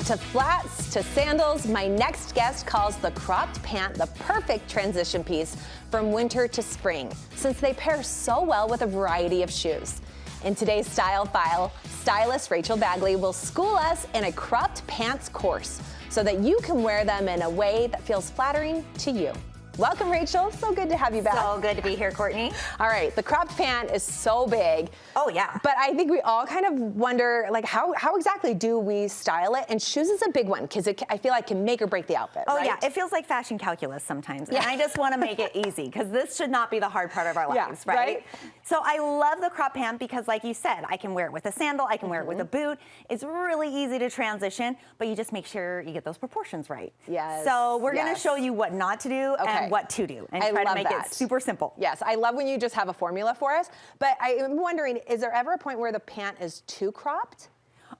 To flats, to sandals, my next guest calls the cropped pant the perfect transition piece from winter to spring, since they pair so well with a variety of shoes. In today's Style File, stylist Reachel Bagley will school us in a cropped pants course so that you can wear them in a way that feels flattering to you. Welcome, Reachel. So good to have you back. So good to be here, Courtney. All right, the cropped pant is so big. Oh, yeah. But I think we all kind of wonder, like, how exactly do we style it? And shoes is a big one because I feel like can make or break the outfit. Oh, right? yeah. It feels like fashion calculus sometimes. Yeah. And I just want to make it easy because this should not be the hard part of our lives, Yeah, right? So I love the crop pant because, like you said, I can wear it with a sandal, I can wear it with a boot. It's really easy to transition, but you just make sure you get those proportions right. Yes. So we're going to yes. show you what not to do and what to do, and try to make it super simple. Yes, I love when you just have a formula for us. But I'm wondering, is there ever a point where the pant is too cropped?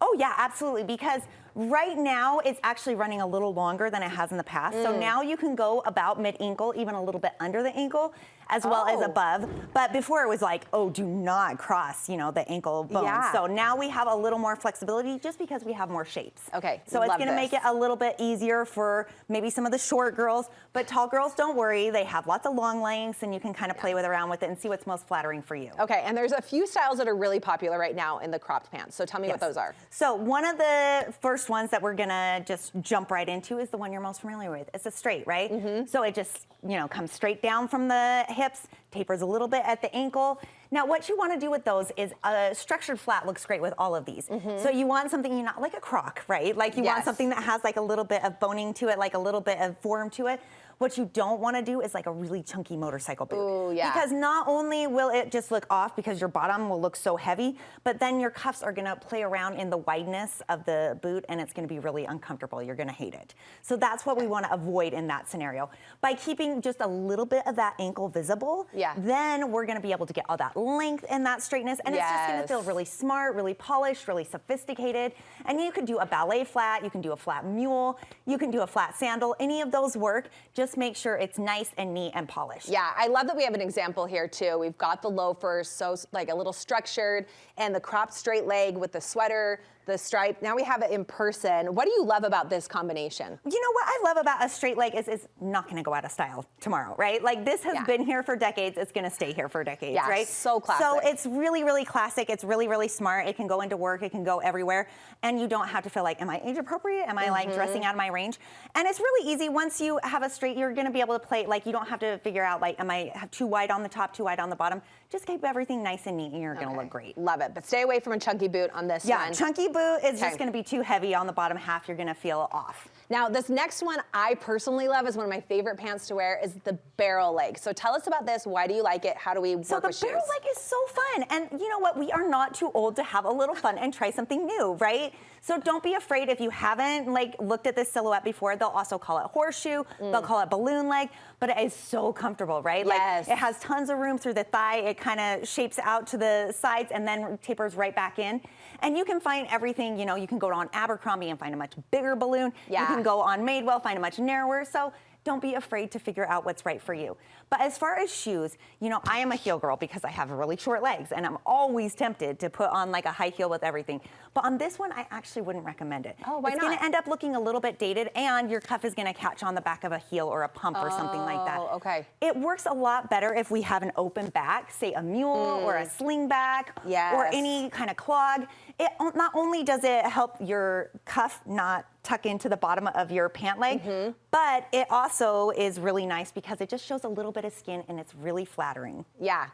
Oh, yeah, absolutely. Because right now it's actually running a little longer than it has in the past. So now you can go about mid-ankle, even a little bit under the ankle, as well as above. But before it was like, oh, do not cross, you know, the ankle bone. Yeah. So now we have a little more flexibility just because we have more shapes. Okay, so it's going to make it a little bit easier for maybe some of the short girls. But tall girls, don't worry. They have lots of long lengths, and you can kind of play around with it and see what's most flattering for you. Okay, and there's a few styles that are really popular right now in the cropped pants. So tell me what those are. So one of the first ones that we're gonna just jump right into is the one you're most familiar with. It's a straight, right? So it just, you know, comes straight down from the hips, tapers a little bit at the ankle. Now, what you want to do with those is a structured flat looks great with all of these. So you want something, you not like a croc, right? Like you want something that has like a little bit of boning to it, like a little bit of form to it. What you don't want to do is like a really chunky motorcycle boot. Ooh, yeah. Because not only will it just look off because your bottom will look so heavy, but then your cuffs are going to play around in the wideness of the boot, and it's going to be really uncomfortable. You're going to hate it. So that's what we want to avoid in that scenario. By keeping just a little bit of that ankle visible, then we're going to be able to get all that length and that straightness, and it's just going to feel really smart, really polished, really sophisticated. And you could do a ballet flat, you can do a flat mule, you can do a flat sandal. Any of those work. Just make sure it's nice and neat and polished. Yeah, I love that we have an example here too. We've got the loafers, so like a little structured, and the cropped straight leg with the sweater, the stripe. Now we have it in person. What do you love about this combination? You know what I love about a straight leg is it's not going to go out of style tomorrow, right? Like this has been here for decades. It's going to stay here for decades, right? So classic. So it's really, really classic. It's really, really smart. It can go into work. It can go everywhere. And you don't have to feel like, am I age appropriate? Am I like dressing out of my range? And it's really easy. Once you have a straight, you're going to be able to play, like you don't have to figure out like, am I too wide on the top, too wide on the bottom? Just keep everything nice and neat and you're going to look great. Love it. But stay away from a chunky boot on this one. Yeah, chunky boot is just going to be too heavy on the bottom half. You're going to feel off. Now, this next one I personally love is one of my favorite pants to wear is the barrel leg. So tell us about this. Why do you like it? How do we work with shoes? So the barrel leg is so fun. And you know what? We are not too old to have a little fun and try something new, right? So don't be afraid if you haven't like looked at this silhouette before. They'll also call it horseshoe. They'll call it balloon leg. But it is so comfortable, right? Yes. Like it has tons of room through the thigh. It kind of shapes out to the sides and then tapers right back in. And you can find everything, you know, you can go on Abercrombie and find a much bigger balloon. You can go on Madewell, find a much narrower. So don't be afraid to figure out what's right for you. But as far as shoes, you know, I am a heel girl because I have really short legs and I'm always tempted to put on like a high heel with everything. But on this one, I actually wouldn't recommend it. Oh, why not? It's going to end up looking a little bit dated and your cuff is going to catch on the back of a heel or a pump or something like that. Okay. It works a lot better if we have an open back, say a mule or a sling back or any kind of clog. It not only does it help your cuff not tuck into the bottom of your pant leg, but it also is really nice because it just shows a little bit of skin and it's really flattering. Yeah.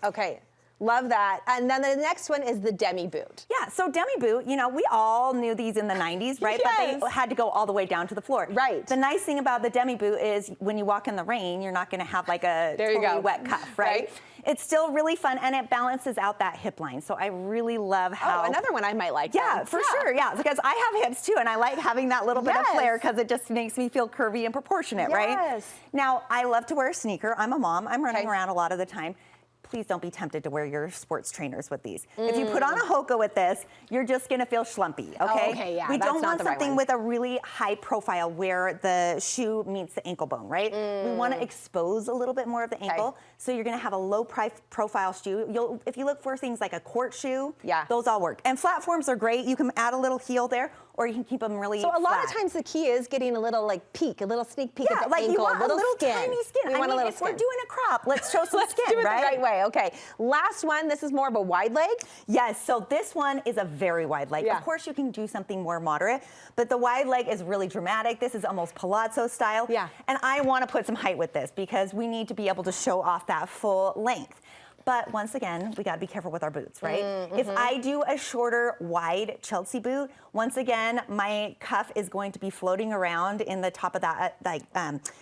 Okay. Love that. And then the next one is the Demi boot. Yeah, so Demi boot, you know, we all knew these in the 90s, right? Yes. But they had to go all the way down to the floor. Right. The nice thing about the Demi boot is when you walk in the rain, you're not going to have like a totally wet cuff, right? It's still really fun and it balances out that hip line. So I really love how... Oh, another one I might like. Yeah, for sure. Yeah, because I have hips too and I like having that little bit of flair because it just makes me feel curvy and proportionate, right? Now, I love to wear a sneaker. I'm a mom. I'm running around a lot of the time. Please don't be tempted to wear your sports trainers with these. If you put on a Hoka with this, you're just gonna feel schlumpy, okay? Oh, okay, yeah, we don't want the right something one. with a really high profile where the shoe meets the ankle bone, right? We wanna expose a little bit more of the ankle, so you're gonna have a low profile shoe. If you look for things like a court shoe, those all work. And flat forms are great. You can add a little heel there, or you can keep them really So a lot of flat. times the key is getting a little like peek, a little sneak peek Yeah, at the like ankle, you want a little skin. tiny skin. We want a little if skin. we're doing a crop, let's show some Let's skin, do it right? the right way. Okay. Last one. This is more of a wide leg. Yes, so this one is a very wide leg. Yeah. Of course, you can do something more moderate, but the wide leg is really dramatic. This is almost palazzo style. Yeah. And I want to put some height with this because we need to be able to show off that full length. But once again, we got to be careful with our boots, right? If I do a shorter, wide Chelsea boot, once again, my cuff is going to be floating around in the top of that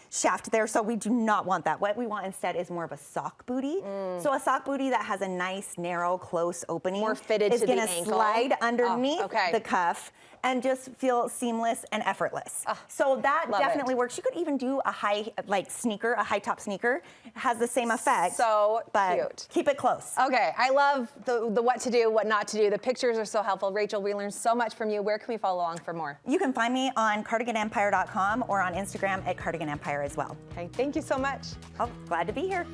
shaft there. So we do not want that. What we want instead is more of a sock booty. So a sock booty that has a nice, narrow, close opening. More fitted is to the gonna ankle. slide underneath okay. the cuff and just feel seamless and effortless. So that love definitely it. works. You could even do a high sneaker, a high top sneaker. It has the same effect. So but cute. Keep it close. Okay, I love the what to do, what not to do. The pictures are so helpful. Rachel, we learned so much from you. Where can we follow along for more? You can find me on cardiganempire.com or on Instagram at cardiganempire as well. Okay, thank you so much. Oh, glad to be here.